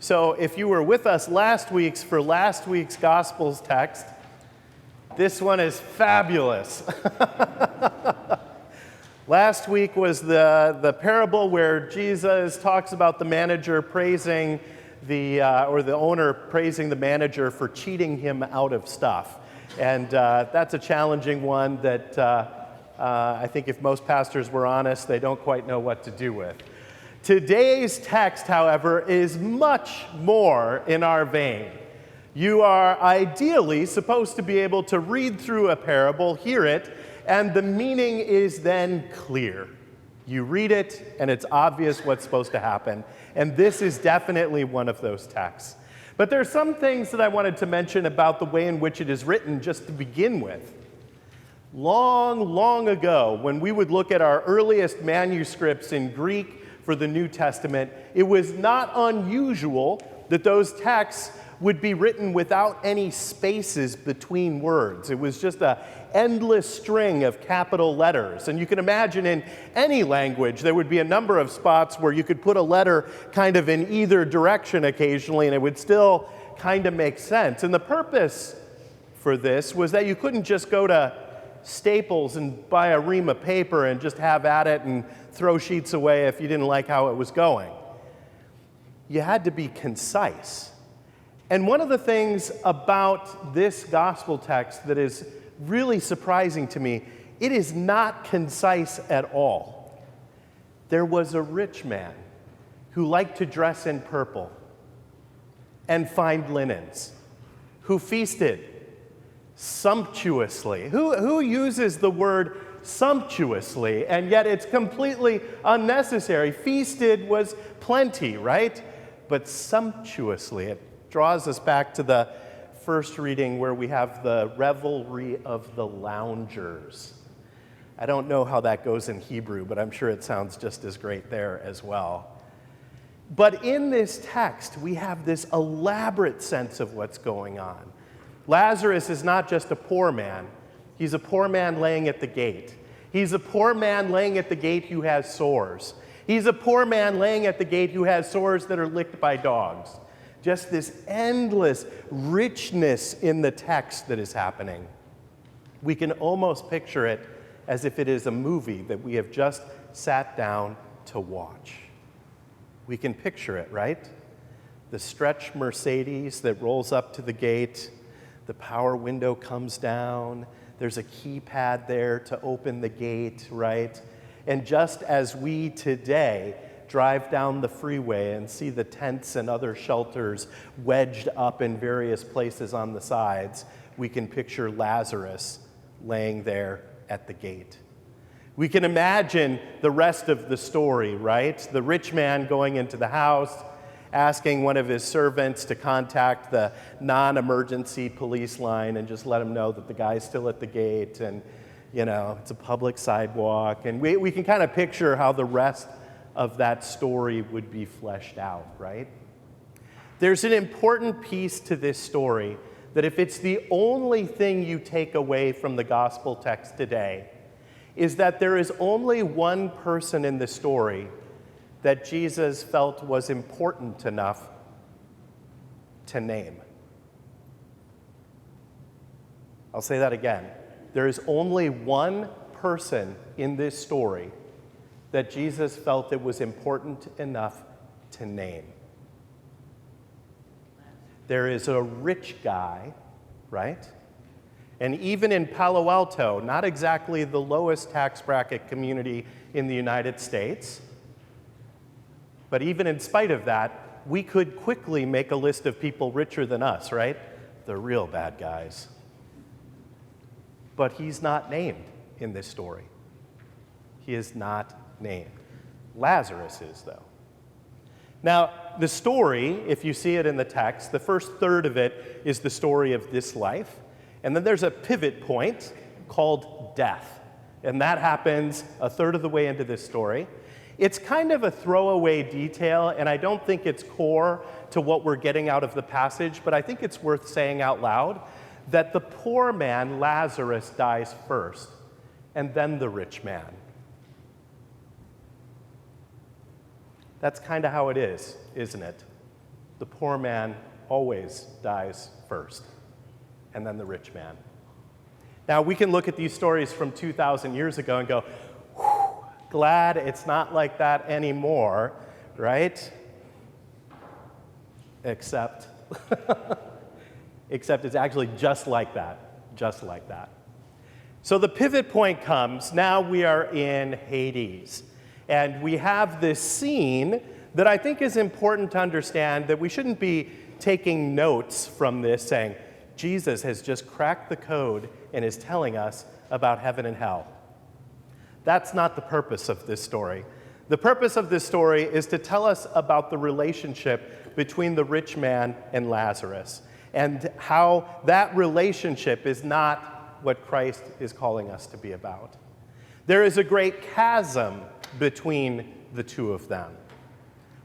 So if you were with us for last week's Gospels text, this one is fabulous. Last week was the parable where Jesus talks about the manager praising the owner praising the manager for cheating him out of stuff. And that's a challenging one that I think if most pastors were honest, they don't quite know what to do with. Today's text, however, is much more in our vein. You are ideally supposed to be able to read through a parable, hear it, and the meaning is then clear. You read it, and it's obvious what's supposed to happen. And this is definitely one of those texts. But there are some things that I wanted to mention about the way in which it is written just to begin with. Long, long ago, when we would look at our earliest manuscripts in Greek for the New Testament, it was not unusual that those texts would be written without any spaces between words. It was just an endless string of capital letters. And you can imagine in any language, there would be a number of spots where you could put a letter kind of in either direction occasionally, and it would still kind of make sense. And the purpose for this was that you couldn't just go to Staples and buy a ream of paper and just have at it and throw sheets away if you didn't like how it was going. You had to be concise. And one of the things about this gospel text that is really surprising to me, it is not concise at all. There was a rich man who liked to dress in purple and fine linens, who feasted sumptuously. Who uses the word sumptuously, and yet it's completely unnecessary? Feasted was plenty, right? But sumptuously, it draws us back to the first reading where we have the revelry of the loungers. I don't know how that goes in Hebrew, but I'm sure it sounds just as great there as well. But in this text, we have this elaborate sense of what's going on. Lazarus is not just a poor man. He's a poor man laying at the gate. He's a poor man laying at the gate who has sores. He's a poor man laying at the gate who has sores that are licked by dogs. Just this endless richness in the text that is happening. We can almost picture it as if it is a movie that we have just sat down to watch. We can picture it, right? The stretch Mercedes that rolls up to the gate. The power window comes down. There's a keypad there to open the gate, right? And just as we today drive down the freeway and see the tents and other shelters wedged up in various places on the sides, we can picture Lazarus laying there at the gate. We can imagine the rest of the story, right? The rich man going into the house, asking one of his servants to contact the non-emergency police line and just let him know that the guy's still at the gate and, it's a public sidewalk. And we can kind of picture how the rest of that story would be fleshed out, right? There's an important piece to this story that if it's the only thing you take away from the gospel text today, is that there is only one person in the story that Jesus felt was important enough to name. I'll say that again. There is only one person in this story that Jesus felt it was important enough to name. There is a rich guy, right? And even in Palo Alto, not exactly the lowest tax bracket community in the United States, but even in spite of that, we could quickly make a list of people richer than us, right? The real bad guys. But he's not named in this story. He is not named. Lazarus is, though. Now, the story, if you see it in the text, the first third of it is the story of this life. And then there's a pivot point called death. And that happens a third of the way into this story. It's kind of a throwaway detail, and I don't think it's core to what we're getting out of the passage, but I think it's worth saying out loud that the poor man, Lazarus, dies first, and then the rich man. That's kind of how it is, isn't it? the poor man always dies first, and then the rich man. Now, we can look at these stories from 2,000 years ago and go, whew, glad it's not like that anymore, right? Except it's actually just like that, just like that. So the pivot point comes, now we are in Hades. And we have this scene that I think is important to understand, that we shouldn't be taking notes from this saying, Jesus has just cracked the code and is telling us about heaven and hell. That's not the purpose of this story. The purpose of this story is to tell us about the relationship between the rich man and Lazarus, and how that relationship is not what Christ is calling us to be about. There is a great chasm between the two of them.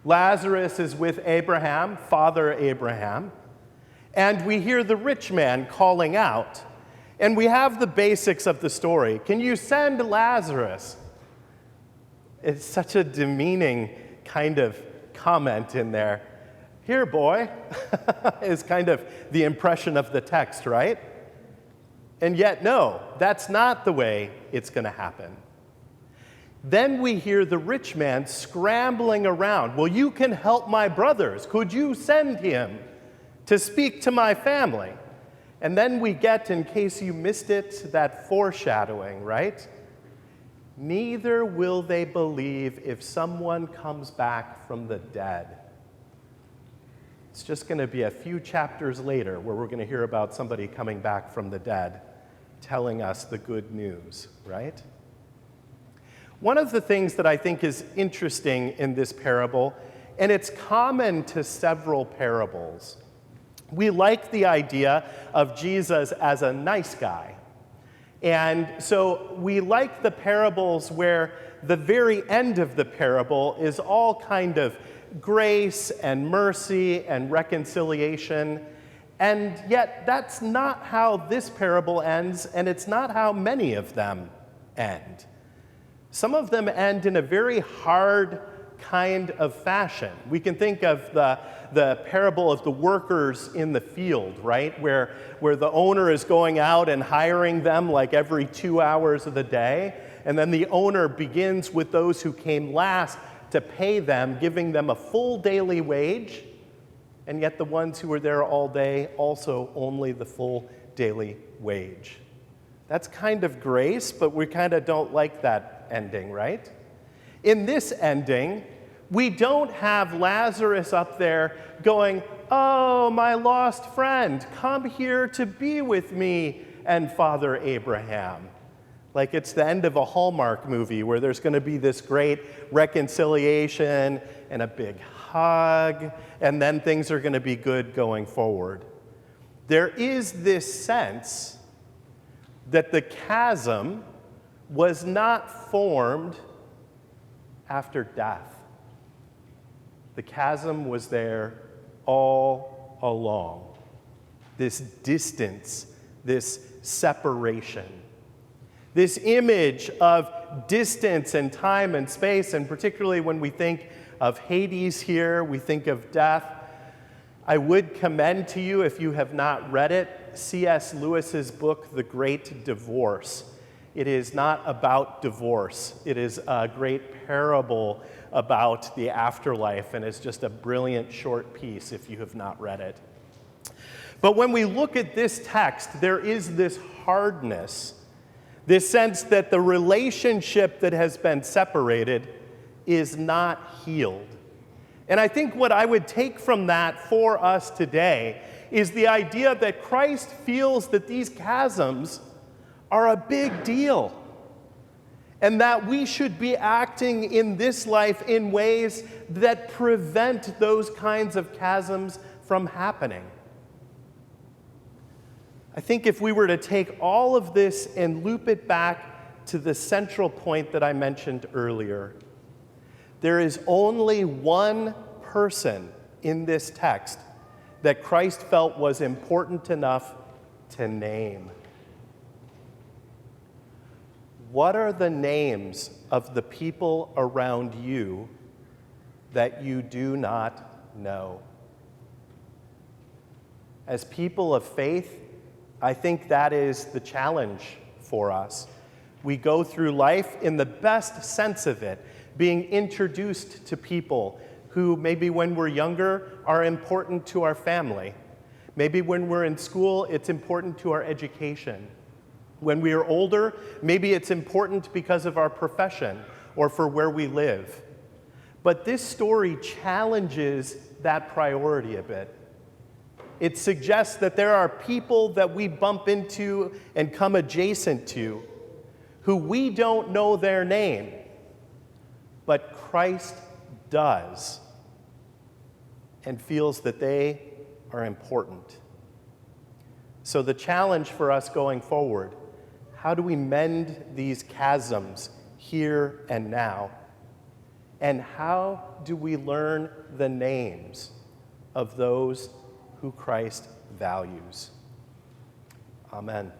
Lazarus is with Abraham, Father Abraham, and we hear the rich man calling out, and we have the basics of the story. Can you send Lazarus? It's such a demeaning kind of comment in there. Here, boy, is kind of the impression of the text, right? And yet, no, that's not the way it's going to happen. Then we hear the rich man scrambling around. Well, you can help my brothers. Could you send him to speak to my family? And then we get, in case you missed it, that foreshadowing, right? Neither will they believe if someone comes back from the dead. It's just going to be a few chapters later where we're going to hear about somebody coming back from the dead, telling us the good news, right? One of the things that I think is interesting in this parable, and it's common to several parables, we like the idea of Jesus as a nice guy. And so we like the parables where the very end of the parable is all kind of grace and mercy and reconciliation. And yet that's not how this parable ends, and it's not how many of them end. Some of them end in a very hard kind of fashion. We can think of the parable of the workers in the field, right? Where the owner is going out and hiring them like every 2 hours of the day, and then the owner begins with those who came last to pay them, giving them a full daily wage, and yet the ones who were there all day also only the full daily wage. That's kind of grace, but we kind of don't like that ending, right? In this ending, we don't have Lazarus up there going, "Oh, my lost friend, come here to be with me and Father Abraham." Like it's the end of a Hallmark movie where there's going to be this great reconciliation and a big hug, and then things are going to be good going forward. There is this sense that the chasm was not formed after death. The chasm was there all along. This distance, this separation. This image of distance and time and space, and particularly when we think of Hades here, we think of death. I would commend to you, if you have not read it, C.S. Lewis's book, The Great Divorce. It is not about divorce. It is a great parable about the afterlife, and it's just a brilliant short piece if you have not read it. But when we look at this text, there is this hardness, this sense that the relationship that has been separated is not healed. And I think what I would take from that for us today is the idea that Christ feels that these chasms are a big deal, and that we should be acting in this life in ways that prevent those kinds of chasms from happening. I think if we were to take all of this and loop it back to the central point that I mentioned earlier, there is only one person in this text that Christ felt was important enough to name. What are the names of the people around you that you do not know? As people of faith, I think that is the challenge for us. We go through life in the best sense of it, being introduced to people who maybe when we're younger are important to our family. Maybe when we're in school, it's important to our education. When we are older, maybe it's important because of our profession or for where we live. But this story challenges that priority a bit. It suggests that there are people that we bump into and come adjacent to who we don't know their name, but Christ does and feels that they are important. So the challenge for us going forward, how do we mend these chasms here and now? And how do we learn the names of those who Christ values? Amen.